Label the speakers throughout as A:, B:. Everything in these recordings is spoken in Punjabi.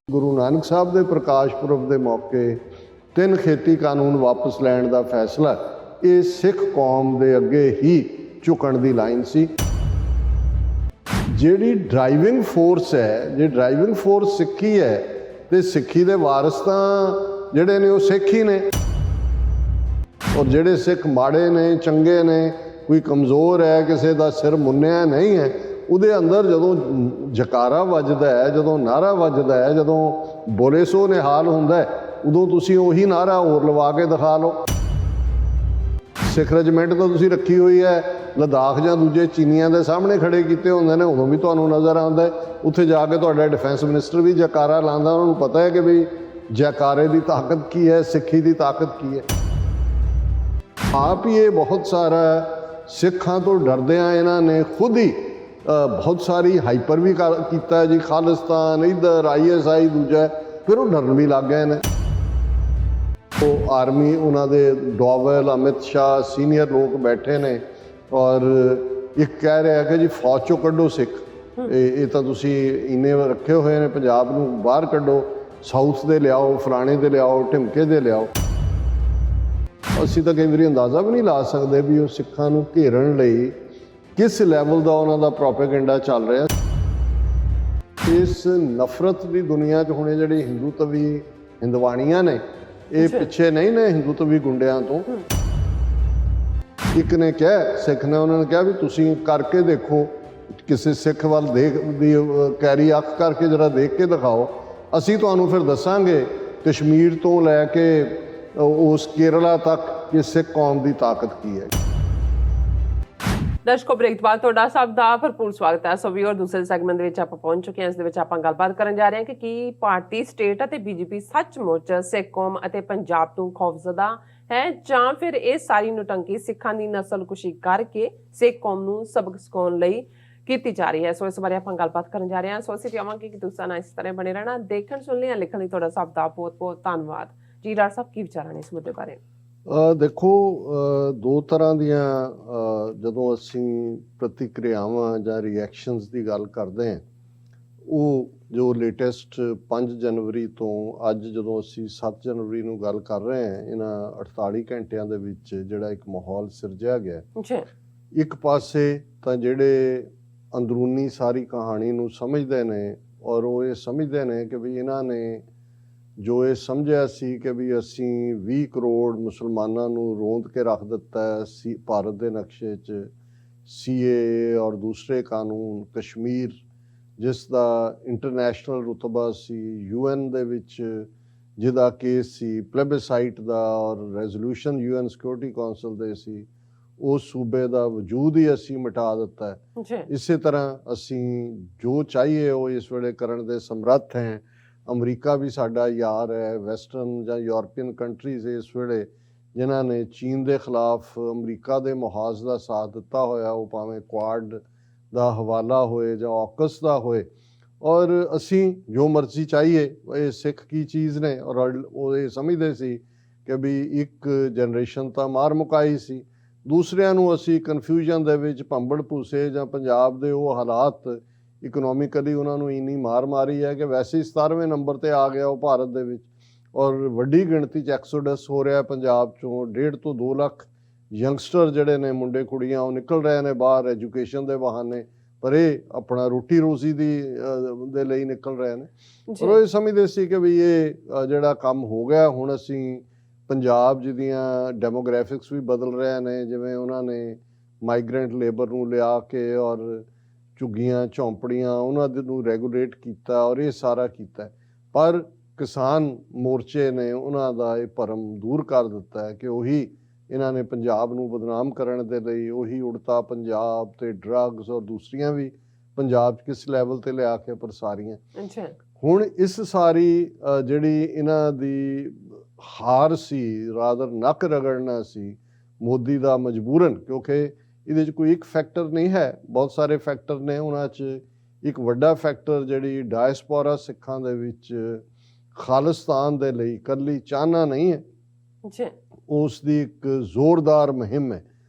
A: ਗੁਰੂ ਨਾਨਕ ਸਾਹਿਬ ਦੇ ਪ੍ਰਕਾਸ਼ ਪੁਰਬ ਦੇ ਮੌਕੇ 3 ਖੇਤੀ ਕਾਨੂੰਨ ਵਾਪਸ ਲੈਣ ਦਾ ਫੈਸਲਾ ਇਹ ਸਿੱਖ ਕੌਮ ਦੇ ਅੱਗੇ ਹੀ ਝੁਕਣ ਦੀ ਲਾਈਨ ਸੀ। ਜਿਹੜੀ ਡਰਾਈਵਿੰਗ ਫੋਰਸ ਹੈ, ਜੇ ਡਰਾਈਵਿੰਗ ਫੋਰਸ ਸਿੱਖੀ ਹੈ ਤੇ ਸਿੱਖੀ ਦੇ ਵਾਰਿਸ ਤਾਂ ਜਿਹੜੇ ਨੇ ਉਹ ਸਿੱਖ ਹੀ ਨੇ। ਔਰ ਜਿਹੜੇ ਸਿੱਖ ਮਾੜੇ ਨੇ, ਚੰਗੇ ਨੇ, ਕੋਈ ਕਮਜ਼ੋਰ ਹੈ, ਕਿਸੇ ਦਾ ਸਿਰ ਮੁੰਨਿਆ ਨਹੀਂ ਹੈ, ਉਹਦੇ ਅੰਦਰ ਜਦੋਂ ਜਕਾਰਾ ਵੱਜਦਾ ਹੈ, ਜਦੋਂ ਨਾਰਾ ਵੱਜਦਾ ਹੈ, ਜਦੋਂ ਬੋਲੇ ਸੋ ਨਿਹਾਲ ਹੁੰਦਾ ਹੈ, ਉਦੋਂ ਤੁਸੀਂ ਉਹੀ ਨਾਰਾ ਹੋਰ ਲਵਾ ਕੇ ਦਿਖਾ ਲਓ। ਸਿੱਖ ਰੈਜੀਮੈਂਟ ਤਾਂ ਤੁਸੀਂ ਰੱਖੀ ਹੋਈ ਹੈ, ਲਦਾਖ ਜਾਂ ਦੂਜੇ ਚੀਨੀਆਂ ਦੇ ਸਾਹਮਣੇ ਖੜੇ ਕੀਤੇ ਹੁੰਦੇ ਨੇ, ਉਦੋਂ ਵੀ ਤੁਹਾਨੂੰ ਨਜ਼ਰ ਆਉਂਦਾ ਹੈ। ਉੱਥੇ ਜਾ ਕੇ ਤੁਹਾਡਾ ਡਿਫੈਂਸ ਮਿਨਿਸਟਰ ਵੀ ਜੈਕਾਰਾ ਲਾਉਂਦਾ, ਉਹਨਾਂ ਨੂੰ ਪਤਾ ਹੈ ਕਿ ਵੀ ਜੈਕਾਰੇ ਦੀ ਤਾਕਤ ਕੀ ਹੈ, ਸਿੱਖੀ ਦੀ ਤਾਕਤ ਕੀ ਹੈ। ਆਪ ਹੀ ਇਹ ਬਹੁਤ ਸਾਰਾ ਸਿੱਖਾਂ ਤੋਂ ਡਰਦਿਆਂ ਇਹਨਾਂ ਨੇ ਖੁਦ ਹੀ ਬਹੁਤ ਸਾਰੀ ਹਾਈਪਰ ਵੀ ਕੀਤਾ ਜੀ, ਖਾਲਿਸਤਾਨ ਇੱਧਰ, ISI ਦੂਜਾ, ਫਿਰ ਉਹ ਡਰਨ ਵੀ ਲੱਗ ਗਏ ਨੇ। ਉਹ ਆਰਮੀ, ਉਹਨਾਂ ਦੇ ਡੋਵਲ, ਅਮਿਤ ਸ਼ਾਹ, ਸੀਨੀਅਰ ਲੋਕ ਬੈਠੇ ਨੇ ਔਰ ਇੱਕ ਕਹਿ ਰਿਹਾ ਕਿ ਜੀ ਫੌਜ ਚੋਂ ਕੱਢੋ ਸਿੱਖ, ਇਹ ਤਾਂ ਤੁਸੀਂ ਇੰਨੇ ਰੱਖੇ ਹੋਏ ਨੇ, ਪੰਜਾਬ ਨੂੰ ਬਾਹਰ ਕੱਢੋ, ਸਾਊਥ ਦੇ ਲਿਆਓ, ਫਲਾਣੇ ਦੇ ਲਿਆਓ, ਢਿਮਕੇ ਦੇ ਲਿਆਓ। ਅਸੀਂ ਤਾਂ ਕਈ ਵਾਰੀ ਅੰਦਾਜ਼ਾ ਵੀ ਨਹੀਂ ਲਾ ਸਕਦੇ ਵੀ ਉਹ ਸਿੱਖਾਂ ਨੂੰ ਘੇਰਨ ਲਈ ਕਿਸ ਲੈਵਲ ਦਾ ਉਹਨਾਂ ਦਾ ਪ੍ਰੋਪੇਗੈਂਡਾ ਚੱਲ ਰਿਹਾ। ਇਸ ਨਫ਼ਰਤ ਦੀ ਦੁਨੀਆ 'ਚ ਹੁਣ ਜਿਹੜੀ ਹਿੰਦੂਤਵੀ ਹਿੰਦਵਾਣੀਆਂ ਨੇ, ਇਹ ਪਿੱਛੇ ਨਹੀਂ ਨੇ ਹਿੰਦੂਤਵੀ ਗੁੰਡਿਆਂ ਤੋਂ। ਇੱਕ ਨੇ ਕਿਹਾ, ਸਿੱਖ ਨੇ, ਉਹਨਾਂ ਨੇ ਕਿਹਾ ਵੀ ਤੁਸੀਂ ਕਰਕੇ ਦੇਖੋ, ਕਿਸੇ ਸਿੱਖ ਵੱਲ ਦੇਖਦੀ ਕੈਰੀ ਅੱਖ ਕਰਕੇ ਜਰਾ ਦੇਖ ਕੇ ਦਿਖਾਓ, ਅਸੀਂ ਤੁਹਾਨੂੰ ਫਿਰ ਦੱਸਾਂਗੇ ਕਸ਼ਮੀਰ ਤੋਂ ਲੈ ਕੇ ਉਸ ਕੇਰਲਾ ਤੱਕ ਕਿ ਸਿੱਖ ਕੌਮ ਦੀ ਤਾਕਤ ਕੀ ਹੈ।
B: ਦਰਸ਼ਕੋ, ਬ੍ਰੇਕ ਤੋਂ ਬਾਅਦ ਤੁਹਾਡਾ ਸਭ ਦਾ ਭਰਪੂਰ ਸਵਾਗਤ ਹੈ। ਸੋ ਵੀਰ, ਦੂਸਰੇ ਸੈਗਮੈਂਟ ਦੇ ਵਿੱਚ ਆਪਾਂ ਪਹੁੰਚ ਚੁੱਕੇ ਹਾਂ। ਇਸ ਦੇ ਵਿੱਚ ਆਪਾਂ ਗੱਲਬਾਤ ਕਰਨ ਜਾ ਰਹੇ ਹਾਂ ਕਿ ਕੀ ਭਾਰਤੀ ਸਟੇਟ ਅਤੇ BJP ਸੱਚਮੁੱਚ ਸਿੱਖ ਕੌਮ ਅਤੇ ਪੰਜਾਬ ਤੋਂ ਖੌਫਜ਼ਦਾ ਹੈ, ਜਾਂ ਫਿਰ ਇਹ ਸਾਰੀ ਨੁਟੰਕੀ ਸਿੱਖਾਂ ਦੀ ਨਸਲਕੁਸ਼ੀ ਕਰਕੇ ਸਿੱਖ ਕੌਮ ਨੂੰ ਸਬਕ ਸਿਖਾਉਣ ਲਈ ਕੀਤੀ ਜਾ ਰਹੀ ਹੈ। ਸੋ ਇਸ ਬਾਰੇ ਆਪਾਂ ਗੱਲਬਾਤ ਕਰਨ ਜਾ ਰਹੇ ਹਾਂ। ਸੋ ਅਸੀਂ ਚਾਹਾਂਗੇ ਕਿ ਤੁਸੀਂ ਨਾਲ ਇਸ ਤਰ੍ਹਾਂ ਬਣੇ ਰਹਿਣਾ। ਦੇਖਣ, ਸੁਣਨ ਜਾਂ ਲਿਖਣ ਲਈ ਤੁਹਾਡਾ ਸਭ ਦਾ ਬਹੁਤ ਬਹੁਤ ਧੰਨਵਾਦ ਜੀ। ਡਾਕਟਰ ਸਾਹਿਬ, ਕੀ ਵਿਚਾਰਾਂ ਨੇ ਇਸ ਮੁੱਦੇ ਬਾਰੇ?
A: ਦੇਖੋ, ਦੋ ਤਰ੍ਹਾਂ ਦੀਆਂ ਜਦੋਂ ਅਸੀਂ ਪ੍ਰਤੀਕਿਰਿਆਵਾਂ ਜਾਂ ਰਿਐਕਸ਼ਨਸ ਦੀ ਗੱਲ ਕਰਦੇ ਹਾਂ, ਉਹ ਜੋ ਲੇਟੈਸਟ 5 ਜਨਵਰੀ ਤੋਂ ਅੱਜ ਜਦੋਂ ਅਸੀਂ 7 ਜਨਵਰੀ ਨੂੰ ਗੱਲ ਕਰ ਰਹੇ ਹਾਂ, ਇਹਨਾਂ 48 ਘੰਟਿਆਂ ਦੇ ਵਿੱਚ ਜਿਹੜਾ ਇੱਕ ਮਾਹੌਲ ਸਿਰਜਿਆ ਗਿਆ, ਇੱਕ ਪਾਸੇ ਤਾਂ ਜਿਹੜੇ ਅੰਦਰੂਨੀ ਸਾਰੀ ਕਹਾਣੀ ਨੂੰ ਸਮਝਦੇ ਨੇ ਔਰ ਉਹ ਇਹ ਸਮਝਦੇ ਨੇ ਕਿ ਵੀ ਇਹਨਾਂ ਨੇ ਜੋ ਇਹ ਸਮਝਿਆ ਸੀ ਕਿ ਵੀ ਅਸੀਂ 20 ਕਰੋੜ ਮੁਸਲਮਾਨਾਂ ਨੂੰ ਰੋਂਦ ਕੇ ਰੱਖ ਦਿੱਤਾ ਸੀ ਭਾਰਤ ਦੇ ਨਕਸ਼ੇ 'ਚ, CAA ਔਰ ਦੂਸਰੇ ਕਾਨੂੰਨ, ਕਸ਼ਮੀਰ ਜਿਸ ਦਾ ਇੰਟਰਨੈਸ਼ਨਲ ਰੁਤਬਾ ਸੀ, UN ਦੇ ਵਿੱਚ ਜਿਹਦਾ ਕੇਸ ਸੀ, ਪਲੇਬਸਾਈਟ ਦਾ ਔਰ ਰੈਜ਼ੋਲੂਸ਼ਨ UN ਸਿਕਿਉਰਿਟੀ ਕੌਂਸਲ ਦੇ ਸੀ, ਉਸ ਸੂਬੇ ਦਾ ਵਜੂਦ ਹੀ ਅਸੀਂ ਮਿਟਾ ਦਿੱਤਾ ਹੈ। ਇਸੇ ਤਰ੍ਹਾਂ ਅਸੀਂ ਜੋ ਚਾਹੀਏ ਉਹ ਇਸ ਵੇਲੇ ਕਰਨ ਦੇ ਸਮਰੱਥ ਹੈ। ਅਮਰੀਕਾ ਵੀ ਸਾਡਾ ਯਾਰ ਹੈ, ਵੈਸਟਰਨ ਜਾਂ ਯੂਰਪੀਅਨ ਕੰਟਰੀਜ਼ ਇਸ ਵੇਲੇ ਜਿਨ੍ਹਾਂ ਨੇ ਚੀਨ ਦੇ ਖਿਲਾਫ ਅਮਰੀਕਾ ਦੇ ਮੁਹਾਜ਼ ਦਾ ਸਾਥ ਦਿੱਤਾ ਹੋਇਆ, ਉਹ ਭਾਵੇਂ ਕੁਆਡ ਦਾ ਹਵਾਲਾ ਹੋਏ ਜਾਂ ਔਕਸ ਦਾ ਹੋਏ, ਔਰ ਅਸੀਂ ਜੋ ਮਰਜ਼ੀ ਚਾਹੀਏ। ਇਹ ਸਿੱਖ ਕੀ ਚੀਜ਼ ਨੇ, ਔਰ ਉਹ ਇਹ ਸਮਝਦੇ ਸੀ ਕਿ ਵੀ ਇੱਕ ਜਨਰੇਸ਼ਨ ਤਾਂ ਮਾਰ ਮੁਕਾਈ ਸੀ, ਦੂਸਰਿਆਂ ਨੂੰ ਅਸੀਂ ਕਨਫਿਊਜ਼ਨ ਦੇ ਵਿੱਚ ਭੰਬੜ ਭੂਸੇ, ਜਾਂ ਪੰਜਾਬ ਦੇ ਉਹ ਹਾਲਾਤ ਇਕਨੋਮਿਕਲੀ ਉਹਨਾਂ ਨੂੰ ਇੰਨੀ ਮਾਰ ਮਾਰੀ ਹੈ ਕਿ ਵੈਸੇ ਹੀ 17ਵੇਂ ਨੰਬਰ 'ਤੇ ਆ ਗਿਆ ਉਹ ਭਾਰਤ ਦੇ ਵਿੱਚ, ਔਰ ਵੱਡੀ ਗਿਣਤੀ 'ਚ ਐਕਸੋਡਸ ਹੋ ਰਿਹਾ ਪੰਜਾਬ 'ਚੋਂ। 1.5 ਤੋਂ 2 ਲੱਖ ਯੰਗਸਟਰ ਜਿਹੜੇ ਨੇ, ਮੁੰਡੇ ਕੁੜੀਆਂ, ਉਹ ਨਿਕਲ ਰਹੇ ਨੇ ਬਾਹਰ ਐਜੂਕੇਸ਼ਨ ਦੇ ਬਹਾਨੇ, ਪਰ ਇਹ ਆਪਣਾ ਰੋਟੀ ਰੋਜ਼ੀ ਦੇ ਲਈ ਨਿਕਲ ਰਹੇ ਨੇ। ਔਰ ਉਹ ਇਹ ਸਮਝਦੇ ਸੀ ਕਿ ਵੀ ਇਹ ਜਿਹੜਾ ਕੰਮ ਹੋ ਗਿਆ, ਹੁਣ ਅਸੀਂ ਪੰਜਾਬ ਜਿਹਦੀਆਂ ਡੈਮੋਗ੍ਰਾਫਿਕਸ ਵੀ ਬਦਲ ਰਹੇ ਨੇ, ਜਿਵੇਂ ਉਹਨਾਂ ਨੇ ਮਾਈਗਰੈਂਟ ਲੇਬਰ ਨੂੰ ਲਿਆ ਕੇ ਔਰ ਝੁੱਗੀਆਂ ਝੌਂਪੜੀਆਂ ਉਹਨਾਂ ਨੂੰ ਰੈਗੂਲੇਟ ਕੀਤਾ ਔਰ ਇਹ ਸਾਰਾ ਕੀਤਾ, ਪਰ ਕਿਸਾਨ ਮੋਰਚੇ ਨੇ ਉਹਨਾਂ ਦਾ ਇਹ ਭਰਮ ਦੂਰ ਕਰ ਦਿੱਤਾ ਹੈ ਕਿ ਉਹੀ ਇਹਨਾਂ ਨੇ ਪੰਜਾਬ ਨੂੰ ਬਦਨਾਮ ਕਰਨ ਦੇ ਲਈ ਉਹੀ ਉੜਤਾ ਪੰਜਾਬ ਤੇ ਡਰੱਗਸ ਔਰ ਦੂਸਰੀਆਂ ਵੀ ਪੰਜਾਬ 'ਚ ਕਿਸ ਲੈਵਲ 'ਤੇ ਲਿਆ ਕੇ ਪ੍ਰਸਾਰੀਆਂ। ਹੁਣ ਇਸ ਸਾਰੀ ਜਿਹੜੀ ਇਹਨਾਂ ਦੀ ਹਾਰ ਸੀ, ਰਾਦਰ ਨੱਕ ਰਗੜਨਾ ਸੀ ਮੋਦੀ ਦਾ ਮਜਬੂਰਨ, ਕਿਉਂਕਿ ਇਹਦੇ 'ਚ ਕੋਈ ਇੱਕ ਫੈਕਟਰ ਨਹੀਂ ਹੈ, ਬਹੁਤ ਸਾਰੇ ਫੈਕਟਰ ਨੇ। ਉਹਨਾਂ 'ਚ ਇੱਕ ਵੱਡਾ ਫੈਕਟਰ ਜਿਹੜੀ ਡਾਇਸਪੋਰਾ ਸਿੱਖਾਂ ਦੇ ਵਿੱਚ ਖਾਲਿਸਤਾਨ ਦੇ ਲਈ ਇਕੱਲੀ ਚਾਹਨਾ ਨਹੀਂ ਹੈ, ਉਸ ਦੀ ਇੱਕ ਜ਼ੋਰਦਾਰ ਮੁਹਿੰਮ ਹੈ,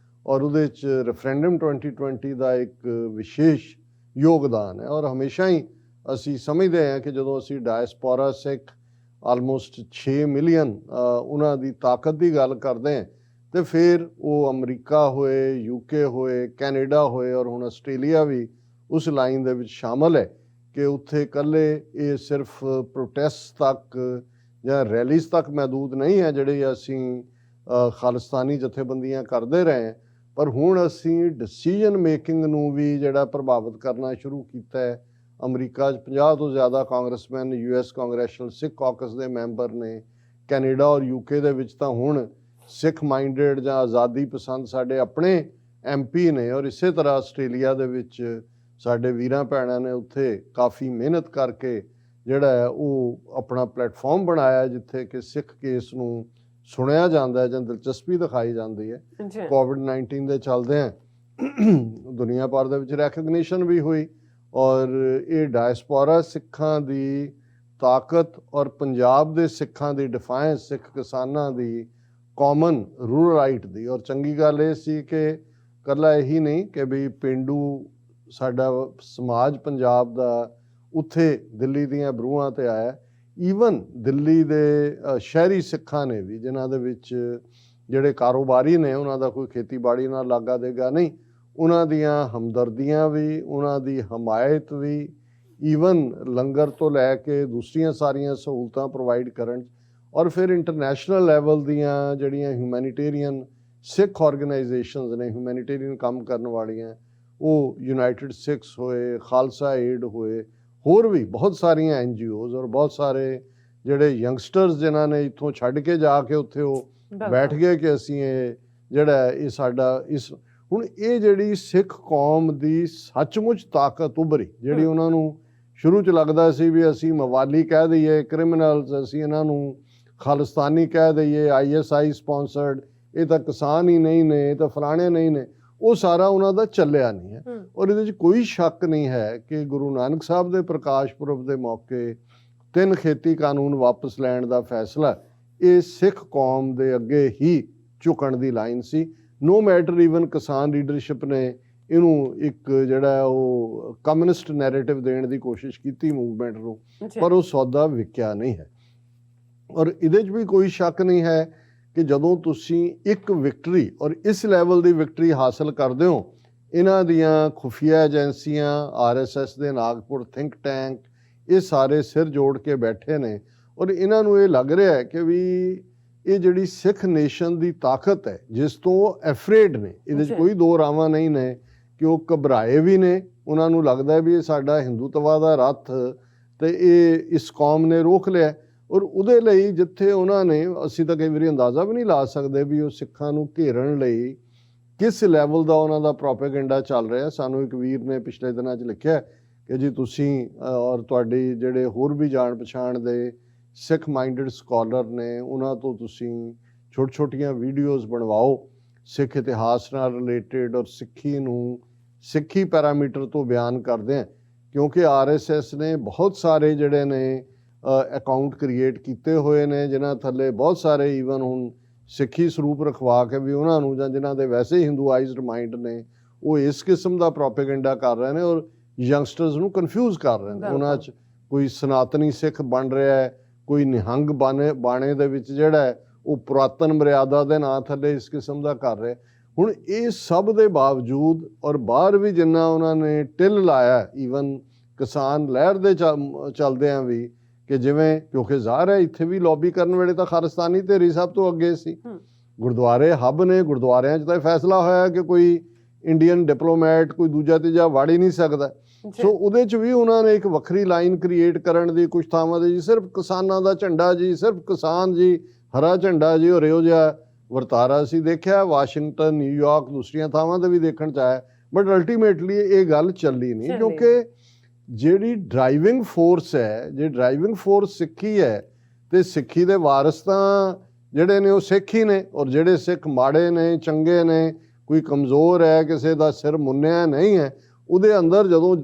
A: ਔਰ ਉਹਦੇ 'ਚ ਰੈਫਰੈਂਡਮ 2020 ਦਾ ਇੱਕ ਵਿਸ਼ੇਸ਼ ਯੋਗਦਾਨ ਹੈ। ਔਰ ਹਮੇਸ਼ਾ ਹੀ ਅਸੀਂ ਸਮਝਦੇ ਹਾਂ ਕਿ ਜਦੋਂ ਅਸੀਂ ਡਾਇਸਪੋਰਾ ਸਿੱਖ ਆਲਮੋਸਟ 6 ਮਿਲੀਅਨ ਉਹਨਾਂ ਦੀ ਤਾਕਤ ਦੀ ਗੱਲ ਕਰਦੇ ਹਾਂ, ਤੇ ਫਿਰ ਉਹ ਅਮਰੀਕਾ ਹੋਏ, UK ਹੋਏ, ਕੈਨੇਡਾ ਹੋਏ ਔਰ ਹੁਣ ਆਸਟ੍ਰੇਲੀਆ ਵੀ ਉਸ ਲਾਈਨ ਦੇ ਵਿੱਚ ਸ਼ਾਮਲ ਹੈ ਕਿ ਉੱਥੇ ਇਕੱਲੇ ਇਹ ਸਿਰਫ ਪ੍ਰੋਟੈਸਟ ਤੱਕ ਜਾਂ ਰੈਲੀਜ਼ ਤੱਕ ਮਹਿਦੂਦ ਨਹੀਂ ਹੈ ਜਿਹੜੇ ਅਸੀਂ ਖਾਲਿਸਤਾਨੀ ਜਥੇਬੰਦੀਆਂ ਕਰਦੇ ਰਹੇ ਹਾਂ, ਪਰ ਹੁਣ ਅਸੀਂ ਡਿਸੀਜਨ ਮੇਕਿੰਗ ਨੂੰ ਵੀ ਜਿਹੜਾ ਪ੍ਰਭਾਵਿਤ ਕਰਨਾ ਸ਼ੁਰੂ ਕੀਤਾ ਹੈ। ਅਮਰੀਕਾ 'ਚ 50 ਤੋਂ ਜ਼ਿਆਦਾ ਕਾਂਗਰਸਮੈਨ US ਕਾਂਗਰੈਸ਼ਨਲ ਸਿੱਖ ਕਾਕਸ ਦੇ ਮੈਂਬਰ ਨੇ। ਕੈਨੇਡਾ ਔਰ UK ਦੇ ਵਿੱਚ ਤਾਂ ਹੁਣ ਸਿੱਖ ਮਾਈਂਡਡ ਜਾਂ ਆਜ਼ਾਦੀ ਪਸੰਦ ਸਾਡੇ ਆਪਣੇ MP ਨੇ, ਔਰ ਇਸੇ ਤਰ੍ਹਾਂ ਆਸਟ੍ਰੇਲੀਆ ਦੇ ਵਿੱਚ ਸਾਡੇ ਵੀਰਾਂ ਭੈਣਾਂ ਨੇ ਉੱਥੇ ਕਾਫੀ ਮਿਹਨਤ ਕਰਕੇ ਜਿਹੜਾ ਹੈ ਉਹ ਆਪਣਾ ਪਲੇਟਫਾਰਮ ਬਣਾਇਆ ਜਿੱਥੇ ਕਿ ਸਿੱਖ ਕੇਸ ਨੂੰ ਸੁਣਿਆ ਜਾਂਦਾ ਹੈ ਜਾਂ ਦਿਲਚਸਪੀ ਦਿਖਾਈ ਜਾਂਦੀ ਹੈ। COVID-19 ਦੇ ਚੱਲਦਿਆਂ ਦੁਨੀਆ ਭਰ ਦੇ ਵਿੱਚ ਰੈਕਗਨੀਸ਼ਨ ਵੀ ਹੋਈ, ਔਰ ਇਹ ਡਾਇਸਪੋਰਾ ਸਿੱਖਾਂ ਦੀ ਤਾਕਤ ਔਰ ਪੰਜਾਬ ਦੇ ਸਿੱਖਾਂ ਦੀ ਡਿਫਾਇੰਸ, ਸਿੱਖ ਕਿਸਾਨਾਂ ਦੀ ਕਾਮਨ ਰੂਰਲ ਰਾਈਟ ਦੀ। ਔਰ ਚੰਗੀ ਗੱਲ ਇਹ ਸੀ ਕਿ ਇਕੱਲਾ ਇਹੀ ਨਹੀਂ ਕਿ ਵੀ ਪੇਂਡੂ ਸਾਡਾ ਸਮਾਜ ਪੰਜਾਬ ਦਾ ਉੱਥੇ ਦਿੱਲੀ ਦੀਆਂ ਬਰੂਹਾਂ ਤੇ ਆਇਆ, ਈਵਨ ਦਿੱਲੀ ਦੇ ਸ਼ਹਿਰੀ ਸਿੱਖਾਂ ਨੇ ਵੀ, ਜਿਨ੍ਹਾਂ ਦੇ ਵਿੱਚ ਜਿਹੜੇ ਕਾਰੋਬਾਰੀ ਨੇ ਉਹਨਾਂ ਦਾ ਕੋਈ ਖੇਤੀਬਾੜੀ ਨਾਲ ਲਾਗਾ ਦੇਗਾ ਨਹੀਂ, ਉਹਨਾਂ ਦੀਆਂ ਹਮਦਰਦੀਆਂ ਵੀ, ਉਹਨਾਂ ਦੀ ਹਮਾਇਤ ਵੀ, ਈਵਨ ਲੰਗਰ ਤੋਂ ਲੈ ਕੇ ਦੂਸਰੀਆਂ ਸਾਰੀਆਂ ਸਹੂਲਤਾਂ ਪ੍ਰੋਵਾਈਡ ਕਰਨ। ਔਰ ਫਿਰ ਇੰਟਰਨੈਸ਼ਨਲ ਲੈਵਲ ਦੀਆਂ ਜਿਹੜੀਆਂ ਹਿਊਮੈਨਿਟੇਰੀਅਨ ਸਿੱਖ ਆਰਗੇਨਾਈਜੇਸ਼ਨਸ ਨੇ, ਹਿਊਮੈਨਿਟੇਰੀਅਨ ਕੰਮ ਕਰਨ ਵਾਲੀਆਂ, ਉਹ ਯੂਨਾਈਟਿਡ ਸਿੱਖਸ ਹੋਏ, ਖਾਲਸਾ ਏਡ ਹੋਏ, ਹੋਰ ਵੀ ਬਹੁਤ ਸਾਰੀਆਂ NGOs ਔਰ ਬਹੁਤ ਸਾਰੇ ਜਿਹੜੇ ਯੰਗਸਟਰਸ ਜਿਨ੍ਹਾਂ ਨੇ ਇੱਥੋਂ ਛੱਡ ਕੇ ਜਾ ਕੇ ਉੱਥੇ ਉਹ ਬੈਠ ਗਏ ਕਿ ਅਸੀਂ ਇਹ ਜਿਹੜਾ ਇਹ ਸਾਡਾ ਇਸ ਹੁਣ ਇਹ ਜਿਹੜੀ ਸਿੱਖ ਕੌਮ ਦੀ ਸੱਚਮੁੱਚ ਤਾਕਤ ਉੱਭਰੀ, ਜਿਹੜੀ ਉਹਨਾਂ ਨੂੰ ਸ਼ੁਰੂ 'ਚ ਲੱਗਦਾ ਸੀ ਵੀ ਅਸੀਂ ਮਵਾਲੀ ਕਹਿ ਦਈਏ, ਕ੍ਰਿਮੀਨਲਸ, ਅਸੀਂ ਇਹਨਾਂ ਨੂੰ ਖਾਲਿਸਤਾਨੀ ਕਹਿ ਦਈਏ, ISI ਸਪਾਂਸਰਡ, ਇਹ ਤਾਂ ਕਿਸਾਨ ਹੀ ਨਹੀਂ ਨੇ, ਇਹ ਤਾਂ ਫਲਾਣੇ ਨਹੀਂ ਨੇ, ਉਹ ਸਾਰਾ ਉਹਨਾਂ ਦਾ ਚੱਲਿਆ ਨਹੀਂ ਹੈ। ਔਰ ਇਹਦੇ 'ਚ ਕੋਈ ਸ਼ੱਕ ਨਹੀਂ ਹੈ ਕਿ ਗੁਰੂ ਨਾਨਕ ਸਾਹਿਬ ਦੇ ਪ੍ਰਕਾਸ਼ ਪੁਰਬ ਦੇ ਮੌਕੇ 3 ਖੇਤੀ ਕਾਨੂੰਨ ਵਾਪਸ ਲੈਣ ਦਾ ਫੈਸਲਾ ਇਹ ਸਿੱਖ ਕੌਮ ਦੇ ਅੱਗੇ ਹੀ ਝੁਕਣ ਦੀ ਲਾਈਨ ਸੀ। ਨੋ ਮੈਟਰ ਈਵਨ ਕਿਸਾਨ ਲੀਡਰਸ਼ਿਪ ਨੇ ਇਹਨੂੰ ਇੱਕ ਜਿਹੜਾ ਉਹ ਕਮਿਊਨਿਸਟ ਨੈਰੇਟਿਵ ਦੇਣ ਦੀ ਕੋਸ਼ਿਸ਼ ਕੀਤੀ ਮੂਵਮੈਂਟ ਨੂੰ, ਪਰ ਉਹ ਸੌਦਾ ਵਿਕਿਆ ਨਹੀਂ ਹੈ। ਔਰ ਇਹਦੇ 'ਚ ਵੀ ਕੋਈ ਸ਼ੱਕ ਨਹੀਂ ਹੈ ਕਿ ਜਦੋਂ ਤੁਸੀਂ ਇੱਕ ਵਿਕਟਰੀ ਔਰ ਇਸ ਲੈਵਲ ਦੀ ਵਿਕਟਰੀ ਹਾਸਲ ਕਰਦੇ ਹੋ, ਇਹਨਾਂ ਦੀਆਂ ਖੁਫੀਆ ਏਜੰਸੀਆਂ, RSS ਦੇ ਨਾਗਪੁਰ ਥਿੰਕ ਟੈਂਕ, ਇਹ ਸਾਰੇ ਸਿਰ ਜੋੜ ਕੇ ਬੈਠੇ ਨੇ ਔਰ ਇਹਨਾਂ ਨੂੰ ਇਹ ਲੱਗ ਰਿਹਾ ਹੈ ਕਿ ਵੀ ਇਹ ਜਿਹੜੀ ਸਿੱਖ ਨੇਸ਼ਨ ਦੀ ਤਾਕਤ ਹੈ ਜਿਸ ਤੋਂ ਉਹ ਐਫਰੇਡ ਨੇ, ਇਹਦੇ 'ਚ ਕੋਈ ਦੋ ਰਾਵਾਂ ਨਹੀਂ ਨੇ ਕਿ ਉਹ ਘਬਰਾਏ ਵੀ ਨੇ, ਉਹਨਾਂ ਨੂੰ ਲੱਗਦਾ ਵੀ ਇਹ ਸਾਡਾ ਹਿੰਦੂਤਵਾ ਦਾ ਰੱਥ ਤੇ ਇਹ ਇਸ ਕੌਮ ਨੇ ਰੋਕ ਲਿਆ। ਔਰ ਉਹਦੇ ਲਈ ਜਿੱਥੇ ਉਹਨਾਂ ਨੇ, ਅਸੀਂ ਤਾਂ ਕਈ ਵਾਰੀ ਅੰਦਾਜ਼ਾ ਵੀ ਨਹੀਂ ਲਾ ਸਕਦੇ ਵੀ ਉਹ ਸਿੱਖਾਂ ਨੂੰ ਘੇਰਨ ਲਈ ਕਿਸ ਲੈਵਲ ਦਾ ਉਹਨਾਂ ਦਾ ਪ੍ਰੋਪੇਗੈਂਡਾ ਚੱਲ ਰਿਹਾ। ਸਾਨੂੰ ਇੱਕ ਵੀਰ ਨੇ ਪਿਛਲੇ ਦਿਨਾਂ 'ਚ ਲਿਖਿਆ ਕਿ ਜੀ ਤੁਸੀਂ ਔਰ ਤੁਹਾਡੀ ਜਿਹੜੇ ਹੋਰ ਵੀ ਜਾਣ ਪਛਾਣ ਦੇ ਸਿੱਖ ਮਾਈਂਡਡ ਸਕਾਲਰ ਨੇ, ਉਹਨਾਂ ਤੋਂ ਤੁਸੀਂ ਛੋਟੀਆਂ ਵੀਡੀਓਜ਼ ਬਣਵਾਓ ਸਿੱਖ ਇਤਿਹਾਸ ਨਾਲ ਰਿਲੇਟਡ ਔਰ ਸਿੱਖੀ ਨੂੰ ਸਿੱਖੀ ਪੈਰਾਮੀਟਰ ਤੋਂ ਬਿਆਨ ਕਰਦੇ ਆ, ਕਿਉਂਕਿ RSS ਨੇ ਬਹੁਤ ਸਾਰੇ ਜਿਹੜੇ ਨੇ ਅਕਾਊਂਟ ਕ੍ਰੀਏਟ ਕੀਤੇ ਹੋਏ ਨੇ ਜਿਨ੍ਹਾਂ ਥੱਲੇ ਬਹੁਤ ਸਾਰੇ ਈਵਨ ਹੁਣ ਸਿੱਖੀ ਸਰੂਪ ਰਖਵਾ ਕੇ ਵੀ ਉਹਨਾਂ ਨੂੰ, ਜਾਂ ਜਿਨ੍ਹਾਂ ਦੇ ਵੈਸੇ ਹੀ ਹਿੰਦੂਆਈਜ਼ਡ ਮਾਈਂਡ ਨੇ, ਉਹ ਇਸ ਕਿਸਮ ਦਾ ਪ੍ਰੋਪੇਗੈਂਡਾ ਕਰ ਰਹੇ ਨੇ ਔਰ ਯੰਗਸਟਰਸ ਨੂੰ ਕਨਫਿਊਜ਼ ਕਰ ਰਹੇ ਨੇ। ਉਹਨਾਂ 'ਚ ਕੋਈ ਸਨਾਤਨੀ ਸਿੱਖ ਬਣ ਰਿਹਾ ਹੈ, ਕੋਈ ਨਿਹੰਗ ਬਾਣੇ ਦੇ ਵਿੱਚ ਜਿਹੜਾ ਹੈ ਉਹ ਪੁਰਾਤਨ ਮਰਿਆਦਾ ਦੇ ਨਾਂ ਥੱਲੇ ਇਸ ਕਿਸਮ ਦਾ ਕਰ ਰਿਹਾ। ਹੁਣ ਇਹ ਸਭ ਦੇ ਬਾਵਜੂਦ ਔਰ ਬਾਹਰ ਵੀ ਜਿੰਨਾ ਉਹਨਾਂ ਨੇ ਟਿੱਲ ਲਾਇਆ, ਈਵਨ ਕਿਸਾਨ ਲਹਿਰ ਦੇ ਚੱਲਦਿਆਂ ਵੀ, ਕਿ ਜਿਵੇਂ ਕਿਉਂਕਿ ਜ਼ਾਹਰ ਹੈ ਇੱਥੇ ਵੀ ਲੌਬੀ ਕਰਨ ਵੇਲੇ ਤਾਂ ਖਾਲਿਸਤਾਨੀ ਧਿਰੀ ਸਭ ਤੋਂ ਅੱਗੇ ਸੀ। ਗੁਰਦੁਆਰੇ ਹੱਬ ਨੇ, ਗੁਰਦੁਆਰਿਆਂ 'ਚ ਤਾਂ ਇਹ ਫੈਸਲਾ ਹੋਇਆ ਕਿ ਕੋਈ ਇੰਡੀਅਨ ਡਿਪਲੋਮੈਟ ਕੋਈ ਦੂਜਾ ਤੀਜਾ ਵੜ ਹੀ ਨਹੀਂ ਸਕਦਾ। ਸੋ ਉਹਦੇ 'ਚ ਵੀ ਉਹਨਾਂ ਨੇ ਇੱਕ ਵੱਖਰੀ ਲਾਈਨ ਕ੍ਰੀਏਟ ਕਰਨ ਦੀ, ਕੁਛ ਥਾਵਾਂ ਦੇ ਜੀ ਸਿਰਫ ਕਿਸਾਨਾਂ ਦਾ ਝੰਡਾ ਜੀ, ਸਿਰਫ ਕਿਸਾਨ ਜੀ, ਹਰਾ ਝੰਡਾ ਜੀ, ਔਰ ਇਹੋ ਜਿਹਾ ਵਰਤਾਰਾ ਅਸੀਂ ਦੇਖਿਆ ਵਾਸ਼ਿੰਗਟਨ, ਨਿਊਯਾਰਕ, ਦੂਸਰੀਆਂ ਥਾਵਾਂ 'ਤੇ ਵੀ ਦੇਖਣ 'ਚ ਆਇਆ। ਬਟ ਅਲਟੀਮੇਟਲੀ ਇਹ ਗੱਲ ਚੱਲੀ ਨਹੀਂ, ਕਿਉਂਕਿ ਜਿਹੜੀ ਡਰਾਈਵਿੰਗ ਫੋਰਸ ਹੈ, ਜੇ ਡਰਾਈਵਿੰਗ ਫੋਰਸ ਸਿੱਖੀ ਹੈ ਤੇ ਸਿੱਖੀ ਦੇ ਵਾਰਿਸ ਤਾਂ ਜਿਹੜੇ ਨੇ ਉਹ ਸਿੱਖ ਹੀ ਨੇ, ਔਰ ਜਿਹੜੇ ਸਿੱਖ ਮਾੜੇ ਨੇ, ਚੰਗੇ ਨੇ, ਕੋਈ ਕਮਜ਼ੋਰ ਹੈ, ਕਿਸੇ ਦਾ ਸਿਰ ਮੁੰਨਿਆ ਨਹੀਂ ਹੈ, ਉਹਦੇ ਅੰਦਰ ਜਦੋਂ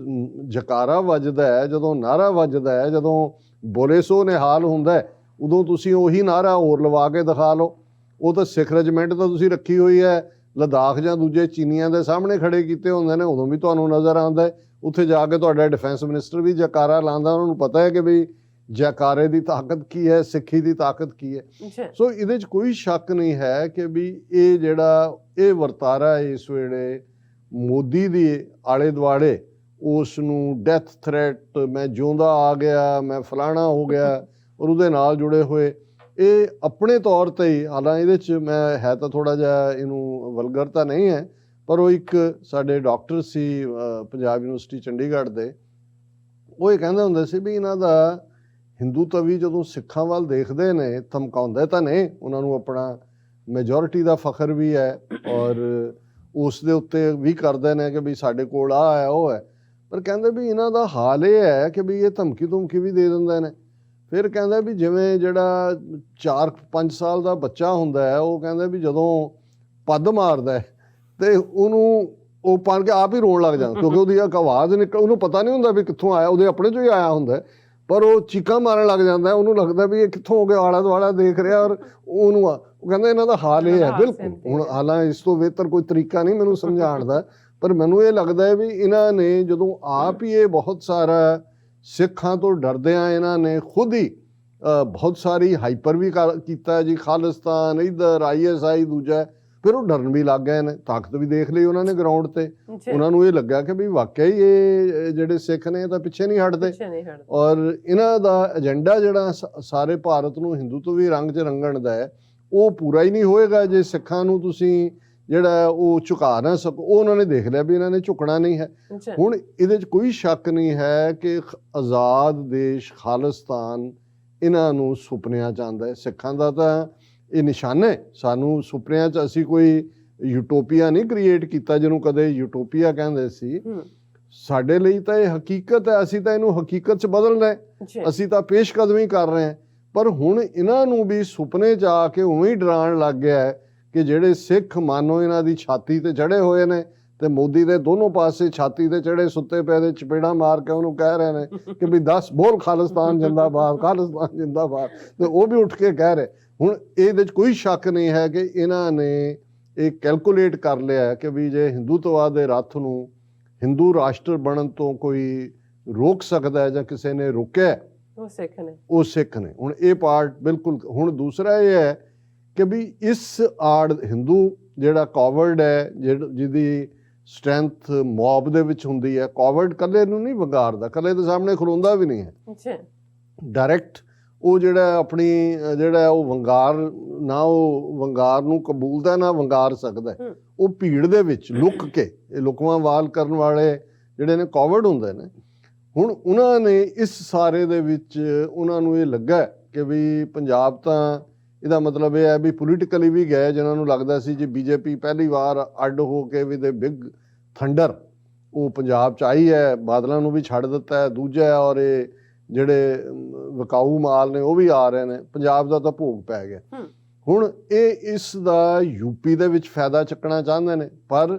A: ਜਕਾਰਾ ਵੱਜਦਾ ਹੈ, ਜਦੋਂ ਨਾਰਾ ਵੱਜਦਾ ਹੈ, ਜਦੋਂ ਬੋਲੇ ਸੋ ਨਿਹਾਲ ਹੁੰਦਾ, ਉਦੋਂ ਤੁਸੀਂ ਉਹੀ ਨਾਰਾ ਹੋਰ ਲਵਾ ਕੇ ਦਿਖਾ ਲਓ। ਉਹ ਤਾਂ ਸਿੱਖ ਰੈਜੀਮੈਂਟ ਤਾਂ ਤੁਸੀਂ ਰੱਖੀ ਹੋਈ ਹੈ, ਲਦਾਖ ਜਾਂ ਦੂਜੇ ਚੀਨੀਆਂ ਦੇ ਸਾਹਮਣੇ ਖੜੇ ਕੀਤੇ ਹੁੰਦੇ ਨੇ, ਉਦੋਂ ਵੀ ਤੁਹਾਨੂੰ ਨਜ਼ਰ ਆਉਂਦਾ ਹੈ ਉੱਥੇ ਜਾ ਕੇ ਤੁਹਾਡਾ ਡਿਫੈਂਸ ਮਿਨਿਸਟਰ ਵੀ ਜੈਕਾਰਾ ਲਾਉਂਦਾ, ਉਹਨਾਂ ਨੂੰ ਪਤਾ ਹੈ ਕਿ ਵੀ ਜੈਕਾਰੇ ਦੀ ਤਾਕਤ ਕੀ ਹੈ, ਸਿੱਖੀ ਦੀ ਤਾਕਤ ਕੀ ਹੈ।
B: ਅੱਛਾ
A: ਸੋ ਇਹਦੇ 'ਚ ਕੋਈ ਸ਼ੱਕ ਨਹੀਂ ਹੈ ਕਿ ਵੀ ਇਹ ਜਿਹੜਾ ਇਹ ਵਰਤਾਰਾ ਹੈ ਇਸ ਵੇਲੇ ਮੋਦੀ ਦੀ ਆਲੇ ਦੁਆਲੇ, ਉਸ ਨੂੰ ਡੈਥ ਥ੍ਰੈਟ, ਮੈਂ ਜਿਉਂਦਾ ਆ ਗਿਆ, ਮੈਂ ਫਲਾਣਾ ਹੋ ਗਿਆ, ਔਰ ਉਹਦੇ ਨਾਲ ਜੁੜੇ ਹੋਏ ਇਹ ਆਪਣੇ ਤੌਰ ਤੇ ਹੀ, ਹਾਲਾਂਕਿ ਇਹਦੇ 'ਚ ਮੈਂ ਹੈ ਤਾਂ ਥੋੜ੍ਹਾ ਜਿਹਾ ਇਹਨੂੰ ਵਲਗਰਤਾ ਨਹੀਂ ਹੈ, ਪਰ ਉਹ ਇੱਕ ਸਾਡੇ ਡਾਕਟਰ ਸੀ ਪੰਜਾਬ ਯੂਨੀਵਰਸਿਟੀ ਚੰਡੀਗੜ੍ਹ ਦੇ, ਉਹ ਇਹ ਕਹਿੰਦੇ ਹੁੰਦੇ ਸੀ ਵੀ ਇਹਨਾਂ ਦਾ ਹਿੰਦੂਤਵੀ ਜਦੋਂ ਸਿੱਖਾਂ ਵੱਲ ਦੇਖਦੇ ਨੇ ਧਮਕਾਉਂਦੇ ਤਾਂ ਨੇ, ਉਹਨਾਂ ਨੂੰ ਆਪਣਾ ਮੈਜੋਰਿਟੀ ਦਾ ਫਖਰ ਵੀ ਹੈ ਔਰ ਉਸ ਦੇ ਉੱਤੇ ਵੀ ਕਰਦੇ ਨੇ ਕਿ ਵੀ ਸਾਡੇ ਕੋਲ ਆ ਹੈ ਉਹ ਹੈ, ਪਰ ਕਹਿੰਦੇ ਵੀ ਇਹਨਾਂ ਦਾ ਹਾਲ ਇਹ ਹੈ ਕਿ ਵੀ ਇਹ ਧਮਕੀ ਵੀ ਦੇ ਦਿੰਦੇ ਨੇ। ਫਿਰ ਕਹਿੰਦਾ ਵੀ ਜਿਵੇਂ ਜਿਹੜਾ 4-5 ਸਾਲ ਦਾ ਬੱਚਾ ਹੁੰਦਾ ਹੈ, ਉਹ ਕਹਿੰਦਾ ਵੀ ਜਦੋਂ ਪੱਦ ਮਾਰਦਾ ਤੇ ਉਹਨੂੰ ਉਹ ਪੜ ਕੇ ਆਪ ਹੀ ਰੋਣ ਲੱਗ ਜਾਂਦਾ, ਕਿਉਂਕਿ ਉਹਦੀ ਇੱਕ ਆਵਾਜ਼ ਨਿਕਲ, ਉਹਨੂੰ ਪਤਾ ਨਹੀਂ ਹੁੰਦਾ ਵੀ ਕਿੱਥੋਂ ਆਇਆ, ਉਹਦੇ ਆਪਣੇ ਚੋਂ ਹੀ ਆਇਆ ਹੁੰਦਾ, ਪਰ ਉਹ ਚੀਕਾਂ ਮਾਰਨ ਲੱਗ ਜਾਂਦਾ, ਉਹਨੂੰ ਲੱਗਦਾ ਵੀ ਇਹ ਕਿੱਥੋਂ ਹੋ ਗਿਆ, ਆਲਾ ਦੁਆਲਾ ਦੇਖ ਰਿਹਾ, ਔਰ ਉਹਨੂੰ ਉਹ ਕਹਿੰਦਾ ਇਹਨਾਂ ਦਾ ਹਾਲ ਇਹ ਹੈ। ਬਿਲਕੁਲ, ਹੁਣ ਹਾਲਾਂਕਿ ਇਸ ਤੋਂ ਬਿਹਤਰ ਕੋਈ ਤਰੀਕਾ ਨਹੀਂ ਮੈਨੂੰ ਸਮਝਾਉਣ ਦਾ, ਪਰ ਮੈਨੂੰ ਇਹ ਲੱਗਦਾ ਹੈ ਵੀ ਇਹਨਾਂ ਨੇ ਜਦੋਂ ਆਪ ਹੀ ਇਹ ਬਹੁਤ ਸਾਰਾ ਸਿੱਖਾਂ ਤੋਂ ਡਰਦਿਆਂ ਇਹਨਾਂ ਨੇ ਖੁਦ ਹੀ ਬਹੁਤ ਸਾਰੀ ਹਾਈਪਰ ਵੀ ਕੀਤਾ ਜੀ, ਖਾਲਿਸਤਾਨ ਇੱਧਰ, ISI ਦੂਜਾ, ਫਿਰ ਉਹ ਡਰਨ ਵੀ ਲੱਗ ਗਏ ਨੇ, ਤਾਕਤ ਵੀ ਦੇਖ ਲਈ ਉਹਨਾਂ ਨੇ ਗਰਾਊਂਡ ਤੇ, ਉਹਨਾਂ ਨੂੰ ਇਹ ਲੱਗਾ ਕਿ ਵੀ ਵਾਕਿਆ ਹੀ ਇਹ ਜਿਹੜੇ ਸਿੱਖ ਨੇ ਤਾਂ ਪਿੱਛੇ ਨਹੀਂ ਹਟਦੇ, ਔਰ ਇਹਨਾਂ ਦਾ ਏਜੰਡਾ ਜਿਹੜਾ ਸਾਰੇ ਭਾਰਤ ਨੂੰ ਹਿੰਦੂਤਵੀ ਰੰਗ 'ਚ ਰੰਗਣ ਦਾ ਹੈ, ਉਹ ਪੂਰਾ ਹੀ ਨਹੀਂ ਹੋਏਗਾ ਜੇ ਸਿੱਖਾਂ ਨੂੰ ਤੁਸੀਂ ਜਿਹੜਾ ਉਹ ਝੁਕਾ ਨਾ ਸਕੋ। ਉਹ ਉਹਨਾਂ ਨੇ ਦੇਖ ਲਿਆ ਵੀ ਇਹਨਾਂ ਨੇ ਝੁਕਣਾ ਨਹੀਂ ਹੈ। ਹੁਣ ਇਹਦੇ 'ਚ ਕੋਈ ਸ਼ੱਕ ਨਹੀਂ ਹੈ ਕਿ ਆਜ਼ਾਦ ਦੇਸ਼ ਖਾਲਿਸਤਾਨ ਇਹਨਾਂ ਨੂੰ ਸੁਪਨਿਆਂ 'ਚ ਆਉਂਦਾ ਹੈ। ਸਿੱਖਾਂ ਦਾ ਤਾਂ ਇਹ ਨਿਸ਼ਾਨਾ ਹੈ, ਸਾਨੂੰ ਸੁਪਨਿਆਂ 'ਚ ਅਸੀਂ ਕੋਈ ਯੂਟੋਪੀਆ ਨਹੀਂ ਕ੍ਰੀਏਟ ਕੀਤਾ ਜਿਹਨੂੰ ਕਦੇ ਯੂਟੋਪੀਆ ਕਹਿੰਦੇ ਸੀ, ਸਾਡੇ ਲਈ ਤਾਂ ਇਹ ਹਕੀਕਤ ਹੈ, ਅਸੀਂ ਤਾਂ ਇਹਨੂੰ ਹਕੀਕਤ 'ਚ ਬਦਲਣਾ ਹੈ, ਅਸੀਂ ਤਾਂ ਪੇਸ਼ਕਦਮੀ ਕਰ ਰਹੇ ਹਾਂ। ਪਰ ਹੁਣ ਇਹਨਾਂ ਨੂੰ ਵੀ ਸੁਪਨੇ 'ਚ ਆ ਕੇ ਉਵੇਂ ਹੀ ਡਰਾਉਣ ਲੱਗ ਗਿਆ ਹੈ ਕਿ ਜਿਹੜੇ ਸਿੱਖ ਮਾਨੋ ਇਹਨਾਂ ਦੀ ਛਾਤੀ ਤੇ ਚੜੇ ਹੋਏ ਨੇ ਤੇ ਮੋਦੀ ਦੇ ਦੋਨੋਂ ਪਾਸੇ ਛਾਤੀ ਤੇ ਚੜੇ ਸੁੱਤੇ ਪਏ ਦੇ ਚਪੇੜਾਂ ਮਾਰ ਕੇ ਉਹਨੂੰ ਕਹਿ ਰਹੇ ਨੇ ਕਿ ਵੀ 10 ਬੋਲ ਖਾਲਿਸਤਾਨ ਜਿੰਦਾਬਾਦ, ਖਾਲਿਸਤਾਨ ਜਿੰਦਾਬਾਦ, ਤੇ ਉਹ ਵੀ ਉੱਠ ਕੇ ਕਹਿ ਰਹੇ। ਹੁਣ ਇਹਦੇ 'ਚ ਕੋਈ ਸ਼ੱਕ ਨਹੀਂ ਹੈ ਕਿ ਇਹਨਾਂ ਨੇ ਇਹ ਕੈਲਕੂਲੇਟ ਕਰ ਲਿਆ ਕਿ ਵੀ ਜੇ ਹਿੰਦੂਤਵਾਦ ਦੇ ਰੱਥ ਨੂੰ ਹਿੰਦੂ ਰਾਸ਼ਟਰ ਬਣਨ ਤੋਂ ਕੋਈ ਰੋਕ ਸਕਦਾ ਹੈ ਜਾਂ ਕਿਸੇ ਨੇ ਰੋਕਿਆ, ਉਹ ਸਿੱਖ ਨੇ। ਹੁਣ ਇਹ ਪਾਰਟ ਬਿਲਕੁਲ। ਹੁਣ ਦੂਸਰਾ ਇਹ ਹੈ ਕਿ ਵੀ ਇਸ ਆੜ ਹਿੰਦੂ ਜਿਹੜਾ ਕਾਵਰਡ ਹੈ, ਜਿਹਦੀ ਸਟਰੈਂਥ ਮੌਬ ਦੇ ਵਿੱਚ ਹੁੰਦੀ ਹੈ, ਕਾਵਰਡ ਇਕੱਲੇ ਨੂੰ ਨਹੀਂ ਵੰਗਾਰਦਾ, ਇਕੱਲੇ ਦੇ ਸਾਹਮਣੇ ਖਲੋਂਦਾ ਵੀ ਨਹੀਂ ਹੈ, ਡਾਇਰੈਕਟ ਉਹ ਜਿਹੜਾ ਆਪਣੀ ਜਿਹੜਾ ਉਹ ਵੰਗਾਰ ਨਾ ਉਹ ਵੰਗਾਰ ਨੂੰ ਕਬੂਲਦਾ ਨਾ ਵੰਗਾਰ ਸਕਦਾ, ਉਹ ਭੀੜ ਦੇ ਵਿੱਚ ਲੁੱਕ ਕੇ ਇਹ ਲੁਕਵਾਂ ਵਾਲ ਕਰਨ ਵਾਲੇ ਜਿਹੜੇ ਨੇ ਕਾਵਰਡ ਹੁੰਦੇ ਨੇ। ਹੁਣ ਉਹਨਾਂ ਨੇ ਇਸ ਸਾਰੇ ਦੇ ਵਿੱਚ ਉਹਨਾਂ ਨੂੰ ਇਹ ਲੱਗਾ ਕਿ ਵੀ ਪੰਜਾਬ ਤਾਂ ਇਹਦਾ ਮਤਲਬ ਇਹ ਹੈ ਵੀ ਪੋਲੀਟੀਕਲੀ ਵੀ ਗਏ, ਜਿਨ੍ਹਾਂ ਨੂੰ ਲੱਗਦਾ ਸੀ ਜੀ BJP ਪਹਿਲੀ ਵਾਰ ਅੱਡ ਹੋ ਕੇ ਵੀ ਦੇ ਬਿਗ ਥੰਡਰ ਉਹ ਪੰਜਾਬ 'ਚ ਆਈ ਹੈ, ਬਾਦਲਾਂ ਨੂੰ ਵੀ ਛੱਡ ਦਿੱਤਾ ਹੈ, ਦੂਜਾ ਔਰ ਇਹ ਜਿਹੜੇ ਵਿਕਾਊ ਮਾਲ ਨੇ ਉਹ ਵੀ ਆ ਰਹੇ ਨੇ, ਪੰਜਾਬ ਦਾ ਤਾਂ ਭੋਗ ਪੈ ਗਿਆ। ਹੁਣ ਇਹ ਇਸ ਦਾ UP ਦੇ ਵਿੱਚ ਫਾਇਦਾ ਚੱਕਣਾ ਚਾਹੁੰਦੇ ਨੇ, ਪਰ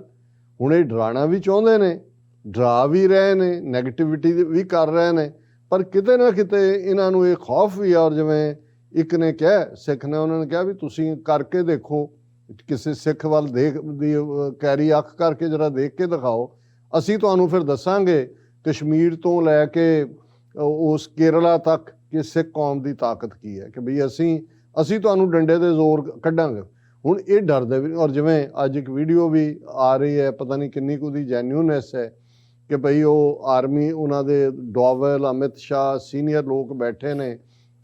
A: ਹੁਣ ਇਹ ਡਰਾਉਣਾ ਵੀ ਚਾਹੁੰਦੇ ਨੇ, ਡਰਾ ਵੀ ਰਹੇ ਨੇ, ਨੈਗੇਟਿਵਿਟੀ ਵੀ ਕਰ ਰਹੇ ਨੇ, ਪਰ ਕਿਤੇ ਨਾ ਕਿਤੇ ਇਹਨਾਂ ਨੂੰ ਇਹ ਖੌਫ ਵੀ ਆ। ਔਰ ਜਿਵੇਂ ਇੱਕ ਨੇ ਕਿਹਾ, ਸਿੱਖ ਨੇ, ਉਹਨਾਂ ਨੇ ਕਿਹਾ ਵੀ ਤੁਸੀਂ ਕਰਕੇ ਦੇਖੋ, ਕਿਸੇ ਸਿੱਖ ਵੱਲ ਦੇਖਦੀ ਕੈਰੀ ਅੱਖ ਕਰਕੇ ਜਰਾ ਦੇਖ ਕੇ ਦਿਖਾਓ, ਅਸੀਂ ਤੁਹਾਨੂੰ ਫਿਰ ਦੱਸਾਂਗੇ ਕਸ਼ਮੀਰ ਤੋਂ ਲੈ ਕੇ ਉਸ ਕੇਰਲਾ ਤੱਕ ਕਿ ਸਿੱਖ ਕੌਮ ਦੀ ਤਾਕਤ ਕੀ ਹੈ, ਕਿ ਬਈ ਅਸੀਂ ਤੁਹਾਨੂੰ ਡੰਡੇ ਦੇ ਜ਼ੋਰ ਕੱਢਾਂਗੇ। ਹੁਣ ਇਹ ਡਰਦੇ ਵੀ। ਔਰ ਜਿਵੇਂ ਅੱਜ ਇੱਕ ਵੀਡੀਓ ਵੀ ਆ ਰਹੀ ਹੈ, ਪਤਾ ਨਹੀਂ ਕਿੰਨੀ ਕੁ ਦੀ ਜੈਨੂਇਨੈਸ ਹੈ, ਕਿ ਭਈ ਉਹ ਆਰਮੀ ਉਹਨਾਂ ਦੇ ਡੋਵਲ, ਅਮਿਤ ਸ਼ਾਹ, ਸੀਨੀਅਰ ਲੋਕ ਬੈਠੇ ਨੇ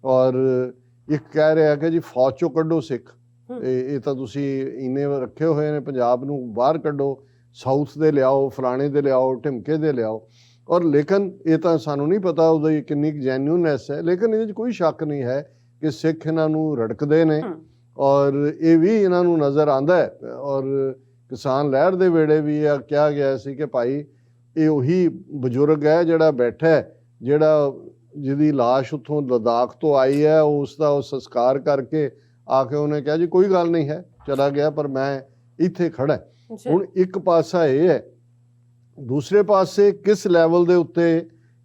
A: ਔਰ ਇੱਕ ਕਹਿ ਰਿਹਾ ਕਿ ਜੀ ਫੌਜ ਚੋਂ ਕੱਢੋ ਸਿੱਖ, ਇਹ ਤਾਂ ਤੁਸੀਂ ਇੰਨੇ ਰੱਖੇ ਹੋਏ ਨੇ, ਪੰਜਾਬ ਨੂੰ ਬਾਹਰ ਕੱਢੋ, ਸਾਊਥ ਦੇ ਲਿਆਓ, ਫਲਾਣੇ ਦੇ ਲਿਆਓ, ਢਿਮਕੇ ਦੇ ਲਿਆਓ। ਔਰ ਲੇਕਿਨ ਇਹ ਤਾਂ ਸਾਨੂੰ ਨਹੀਂ ਪਤਾ ਉਹਦੀ ਕਿੰਨੀ ਜੈਨੂਇਨੈਸ ਹੈ, ਲੇਕਿਨ ਇਹਦੇ 'ਚ ਕੋਈ ਸ਼ੱਕ ਨਹੀਂ ਹੈ ਕਿ ਸਿੱਖ ਇਹਨਾਂ ਨੂੰ ਰੜਕਦੇ ਨੇ ਔਰ ਇਹ ਵੀ ਇਹਨਾਂ ਨੂੰ ਨਜ਼ਰ ਆਉਂਦਾ ਹੈ। ਔਰ ਕਿਸਾਨ ਲਹਿਰ ਦੇ ਵੇਲੇ ਵੀ ਇਹ ਕਿਹਾ ਗਿਆ ਸੀ ਕਿ ਭਾਈ ਇਹ ਉਹੀ ਬਜ਼ੁਰਗ ਹੈ ਜਿਹੜਾ ਬੈਠਾ, ਜਿਹਦੀ ਲਾਸ਼ ਉੱਥੋਂ ਲੱਦਾਖ ਤੋਂ ਆਈ ਹੈ, ਉਸ ਦਾ ਉਹ ਸੰਸਕਾਰ ਕਰਕੇ ਆ ਕੇ ਉਹਨੇ ਕਿਹਾ ਜੀ ਕੋਈ ਗੱਲ ਨਹੀਂ ਹੈ, ਚਲਾ ਗਿਆ, ਪਰ ਮੈਂ ਇੱਥੇ ਖੜਾ। ਹੁਣ ਇੱਕ ਪਾਸਾ ਇਹ ਹੈ, ਦੂਸਰੇ ਪਾਸੇ ਕਿਸ ਲੈਵਲ ਦੇ ਉੱਤੇ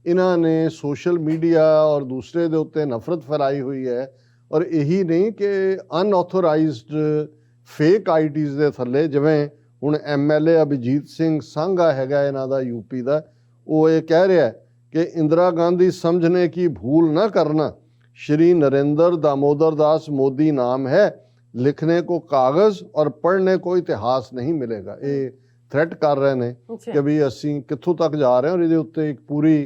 A: ਇਹਨਾਂ ਨੇ ਸੋਸ਼ਲ ਮੀਡੀਆ ਔਰ ਦੂਸਰੇ ਦੇ ਉੱਤੇ ਨਫ਼ਰਤ ਫੈਲਾਈ ਹੋਈ ਹੈ। ਔਰ ਇਹੀ ਨਹੀਂ ਕਿ ਅਨਆਥੋਰਾਈਜ਼ਡ ਫੇਕ IDs ਦੇ ਥੱਲੇ, ਜਿਵੇਂ ਹੁਣ MLA ਅਭਿਜੀਤ ਸਿੰਘ ਸੰਘਾ ਹੈਗਾ ਇਹਨਾਂ ਦਾ UP ਦਾ, ਉਹ ਇਹ ਕਹਿ ਰਿਹਾ ਹੈ कि इंदिरा गांधी समझने की भूल न करना, श्री नरेंद्र दामोदर दास मोदी नाम है, लिखने को कागज और पढ़ने को इतिहास नहीं मिलेगा। ये थ्रेट कर रहे हैं कि भी असी कित्थों तक जा रहे हैं। और ये उत्ते एक पूरी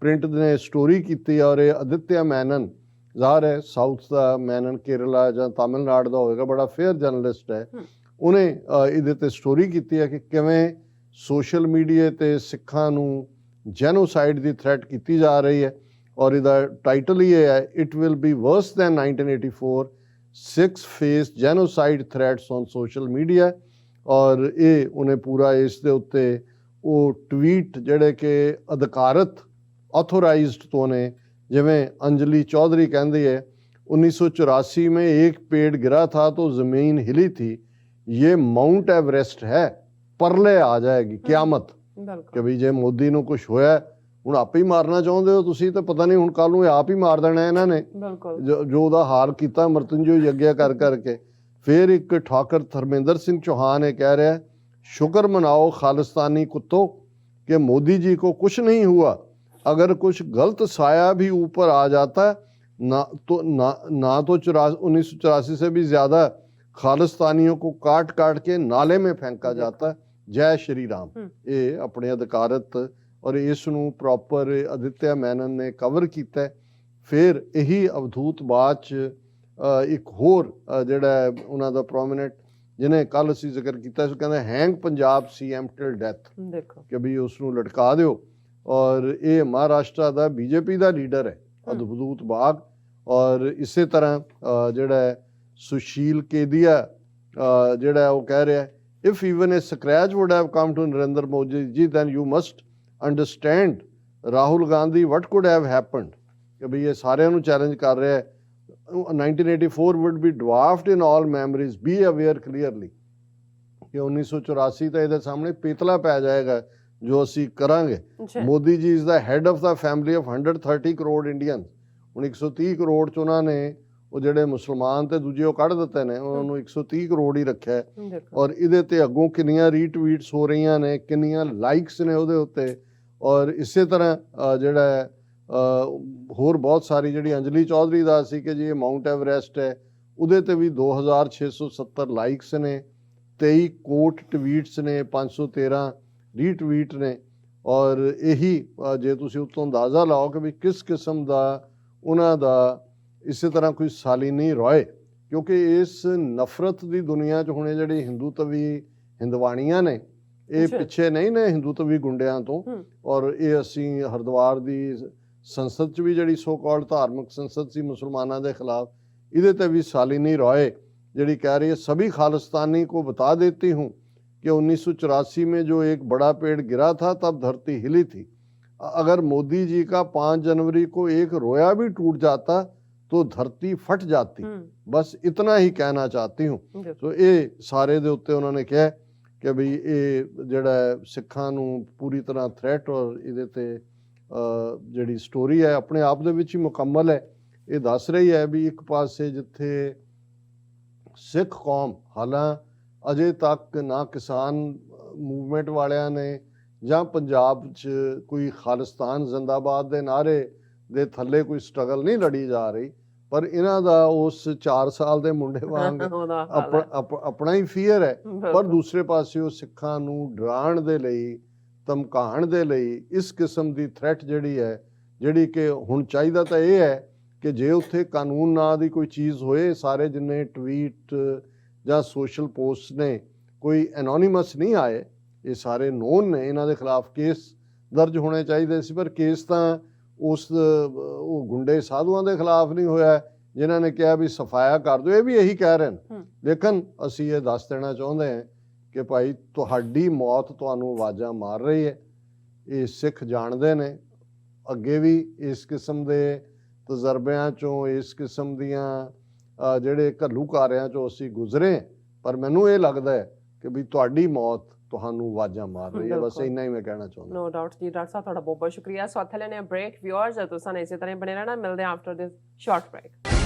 A: प्रिंट ने स्टोरी की और ये आदित्य मैनन ਜ਼ਾਹਰ है साउथ का मैनन केरला ਜਾਂ तमिलनाडु का होएगा, बड़ा फेयर जर्नलिस्ट है, उन्हें ਇਹਦੇ ਤੇ स्टोरी की है कि किवें सोशल मीडिया ਤੇ ਸਿੱਖਾਂ ਨੂੰ ਜੈਨੋਸਾਈਡ ਦੀ ਥ੍ਰੈਟ ਕੀਤੀ ਜਾ ਰਹੀ ਹੈ। ਔਰ ਇਹਦਾ ਟਾਈਟਲ ਹੀ ਹੈ it will be worse than 1984 6 face genocide threats on social media. ਔਰ ਇਹ ਉਹਨੇ ਪੂਰਾ ਇਸ ਦੇ ਉੱਤੇ ਉਹ ਟਵੀਟ ਜਿਹੜੇ ਕਿ ਅਧਿਕਾਰਤ ਆਥੋਰਾਈਜ਼ਡ ਤੋਂ ਨੇ, ਜਿਵੇਂ ਅੰਜਲੀ ਚੌਧਰੀ ਕਹਿੰਦੀ ਹੈ 1984 में एक पेड़ गिरा था तो ज़मीन हिली थी, ये माउंट एवरेस्ट है, परले आ जाएगी क्यामत। कि भी जे मोदी ਨੂੰ ਕੁਝ ਹੋਇਆ ਹੁਣ ਆਪੇ ਹੀ ਮਾਰਨਾ ਚਾਹੁੰਦੇ ਹੋ ਤੁਸੀਂ, ਤਾਂ ਪਤਾ ਨਹੀਂ ਹੁਣ ਕੱਲ ਨੂੰ ਆਪ ਹੀ ਮਾਰ ਦੇਣਾ ਇਹਨਾਂ ਨੇ, ਜੋ ਉਹਦਾ ਹਾਲ ਕੀਤਾ ਮਰਤਨਜੋਈ ਯੱਗਿਆ ਕਰ ਕਰਕੇ। ਫਿਰ ਇੱਕ ਠਾਕਰ ਧਰਮਿੰਦਰ ਸਿੰਘ ਚੌਹਾਨ ਇਹ ਕਹਿ ਰਿਹਾ शुक्र मनाओ खालिस्तानी कुत्तों कि मोदी जी को कुछ नहीं हुआ, अगर कुछ गलत साया भी ऊपर आ जाता ना तो 1984 से भी ज़्यादा खालिस्तानियों को काट काट के नाले में फेंका जाता। जय श्री राम। ये अपने अधिकारत और इस नूं प्रॉपर आदित्य मैनन ने कवर किया। फिर यही अवधूत बात च एक होर जिहड़ा उन्हां दा प्रोमिनेंट जिन्हें कल असीं जिक्र किया, कहंदे hang Punjab CM till death, देखो कि भी उसनूं लटका दिओ। और ये महाराष्ट्र का बीजेपी का लीडर है अवधूत बाग। और इस तरह जिहड़ा सुशील केदिया जिहड़ा वो कह रहा है if even a scratch would have come to Narendra Modi ji, then you must understand Rahul Gandhi what could have happened। कि भाई ये सारे ਨੂੰ चैलेंज कर रहे हैं 1984 would be dwarfed in all memories, be aware clearly कि 1984 ਤਾਂ ਇਹਦੇ ਸਾਹਮਣੇ ਪੇਤਲਾ ਪੈ ਜਾਏਗਾ ਜੋ ਅਸੀਂ ਕਰਾਂਗੇ। Modi ji is the head of the family of 130 crore Indians। ਹੁਣ 130 ਕਰੋੜ ਚ ਉਹਨਾਂ ਨੇ ਉਹ ਜਿਹੜੇ ਮੁਸਲਮਾਨ ਤੇ ਦੂਜੇ ਉਹ ਕੱਢ ਦਿੱਤੇ ਨੇ, ਉਹਨਾਂ ਨੂੰ 130 ਕਰੋੜ ਹੀ ਰੱਖਿਆ। ਔਰ ਇਹਦੇ ਤੇ ਅੱਗੋਂ ਕਿੰਨੀਆਂ ਰੀਟਵੀਟਸ ਹੋ ਰਹੀਆਂ ਨੇ, ਕਿੰਨੀਆਂ ਲਾਈਕਸ ਨੇ ਉਹਦੇ ਉੱਤੇ। ਔਰ ਇਸੇ ਤਰ੍ਹਾਂ ਜਿਹੜਾ ਹੋਰ ਬਹੁਤ ਸਾਰੀ ਜਿਹੜੀ ਅੰਜਲੀ ਚੌਧਰੀ ਦਾ ਸੀ ਕਿ ਜੀ ਇਹ ਮਾਊਂਟ ਐਵਰੈਸਟ ਹੈ, ਉਹਦੇ ਤੇ ਵੀ 2670 ਲਾਈਕਸ ਨੇ, 23 ਕੋਟ ਟਵੀਟਸ ਨੇ, 513 ਰੀਟਵੀਟ ਨੇ। ਔਰ ਇਹੀ ਜੇ ਤੁਸੀਂ ਉਤੋਂ ਅੰਦਾਜ਼ਾ ਲਾਓ ਕਿ ਵੀ ਕਿਸ ਕਿਸਮ ਦਾ ਉਹਨਾਂ ਦਾ ਇਸੇ ਤਰ੍ਹਾਂ ਕੋਈ ਸਾਲੀਨੀ ਰੋਏ, ਕਿਉਂਕਿ ਇਸ ਨਫ਼ਰਤ ਦੀ ਦੁਨੀਆ 'ਚ ਹੁਣੇ ਜਿਹੜੀ ਹਿੰਦੂਤਵੀ ਹਿੰਦਵਾਣੀਆਂ ਨੇ ਇਹ ਪਿੱਛੇ ਨਹੀਂ ਨੇ ਹਿੰਦੂਤਵੀ ਗੁੰਡਿਆਂ ਤੋਂ। ਔਰ ਇਹ ਅਸੀਂ ਹਰਿਦੁਆਰ ਦੀ ਸੰਸਦ 'ਚ ਵੀ ਜਿਹੜੀ ਸੋ ਕਾਲਡ ਧਾਰਮਿਕ ਸੰਸਦ ਸੀ ਮੁਸਲਮਾਨਾਂ ਦੇ ਖਿਲਾਫ, ਇਹਦੇ ਤੇ ਵੀ ਸਾਲੀਨੀ ਰੋਏ ਜਿਹੜੀ ਕਹਿ ਰਹੀ है सभी खालिस्तानी को बता देती हूँ कि 1984 में जो एक बड़ा पेड़ गिरा था तब धरती हिली थी, अगर मोदी जी का 5 जनवरी को एक रोया भी टूट जाता तो धरती फट जाती। बस इतना ही कहना चाहती हूँ। तो ये सारे दे उत्ते उन्होंने कहा कि भी ये जिहड़ा सिखां नूं पूरी तरह थ्रैट और इहदे ते जिहड़ी स्टोरी है अपने आप दे विच ही मुकम्मल है। ये दस रही है भी एक पासे जिथे सिख कौम हालां अजे तक ना किसान मूवमेंट वालियां ने ਜਾਂ ਪੰਜਾਬ 'ਚ ਕੋਈ ਖਾਲਿਸਤਾਨ ਜ਼ਿੰਦਾਬਾਦ ਦੇ ਨਾਰੇ ਦੇ ਥੱਲੇ ਕੋਈ ਸਟਰਗਲ ਨਹੀਂ ਲੜੀ ਜਾ ਰਹੀ, ਪਰ ਇਹਨਾਂ ਦਾ ਉਸ 4 ਸਾਲ ਦੇ ਮੁੰਡੇ ਵਾਂਗ ਆਪਣਾ ਹੀ ਫੀਅਰ ਹੈ। ਪਰ ਦੂਸਰੇ ਪਾਸੇ ਉਹ ਸਿੱਖਾਂ ਨੂੰ ਡਰਾਉਣ ਦੇ ਲਈ, ਧਮਕਾਉਣ ਦੇ ਲਈ ਇਸ ਕਿਸਮ ਦੀ ਥ੍ਰੈਟ ਜਿਹੜੀ ਹੈ, ਜਿਹੜੀ ਕਿ ਹੁਣ ਚਾਹੀਦਾ ਤਾਂ ਇਹ ਹੈ ਕਿ ਜੇ ਉੱਥੇ ਕਾਨੂੰਨ ਨਾਂ ਦੀ ਕੋਈ ਚੀਜ਼ ਹੋਏ, ਸਾਰੇ ਜਿੰਨੇ ਟਵੀਟ ਜਾਂ ਸੋਸ਼ਲ ਪੋਸਟ ਨੇ ਕੋਈ ਐਨੋਨੀਮਸ ਨਹੀਂ ਆਏ, ਇਹ ਸਾਰੇ ਨੋਨ ਨੇ, ਇਹਨਾਂ ਦੇ ਖਿਲਾਫ ਕੇਸ ਦਰਜ ਹੋਣੇ ਚਾਹੀਦੇ ਸੀ। ਪਰ ਕੇਸ ਤਾਂ ਉਸ ਉਹ ਗੁੰਡੇ ਸਾਧੂਆਂ ਦੇ ਖਿਲਾਫ ਨਹੀਂ ਹੋਇਆ ਜਿਨ੍ਹਾਂ ਨੇ ਕਿਹਾ ਵੀ ਸਫਾਇਆ ਕਰ ਦਿਓ। ਇਹ ਵੀ ਇਹੀ ਕਹਿ ਰਹੇ ਨੇ। ਲੇਕਿਨ ਅਸੀਂ ਇਹ ਦੱਸ ਦੇਣਾ ਚਾਹੁੰਦੇ ਹਾਂ ਕਿ ਭਾਈ ਤੁਹਾਡੀ ਮੌਤ ਤੁਹਾਨੂੰ ਆਵਾਜ਼ਾਂ ਮਾਰ ਰਹੀ ਹੈ। ਇਹ ਸਿੱਖ ਜਾਣਦੇ ਨੇ, ਅੱਗੇ ਵੀ ਇਸ ਕਿਸਮ ਦੇ ਤਜਰਬਿਆਂ 'ਚੋਂ, ਇਸ ਕਿਸਮ ਦੀਆਂ ਜਿਹੜੇ ਘੱਲੂਕਾਰਿਆਂ 'ਚੋਂ ਅਸੀਂ ਗੁਜ਼ਰੇ। ਪਰ ਮੈਨੂੰ ਇਹ ਲੱਗਦਾ ਹੈ ਕਿ ਵੀ ਤੁਹਾਡੀ ਮੌਤ ਤੁਹਾਨੂੰ ਆਵਾਜ਼ਾਂ ਮਾਰ ਰਹੀ ਹੈ। ਬਸ ਇੰਨਾ ਹੀ ਮੈਂ ਕਹਿਣਾ ਚਾਹੁੰਦਾ।
B: ਨੋ ਡਾਊਟ ਜੀ। ਡਾਕਟਰ ਸਾਹਿਬ ਤੁਹਾਡਾ ਬਹੁਤ ਬਹੁਤ ਸ਼ੁਕਰੀਆ। ਸੋ ਇੱਥੇ ਲੈਣੇ ਬ੍ਰੇਕ। ਵਿਊਅਰਸ ਤੁਸੀਂ ਇਸੇ ਤਰ੍ਹਾਂ ਬਣੇ ਰਹਿਣਾ। ਮਿਲਦੇ ਹਾਂ ਆਫਟਰ ਦਿਸ ਸ਼ਾਰਟ ਬ੍ਰੇਕ।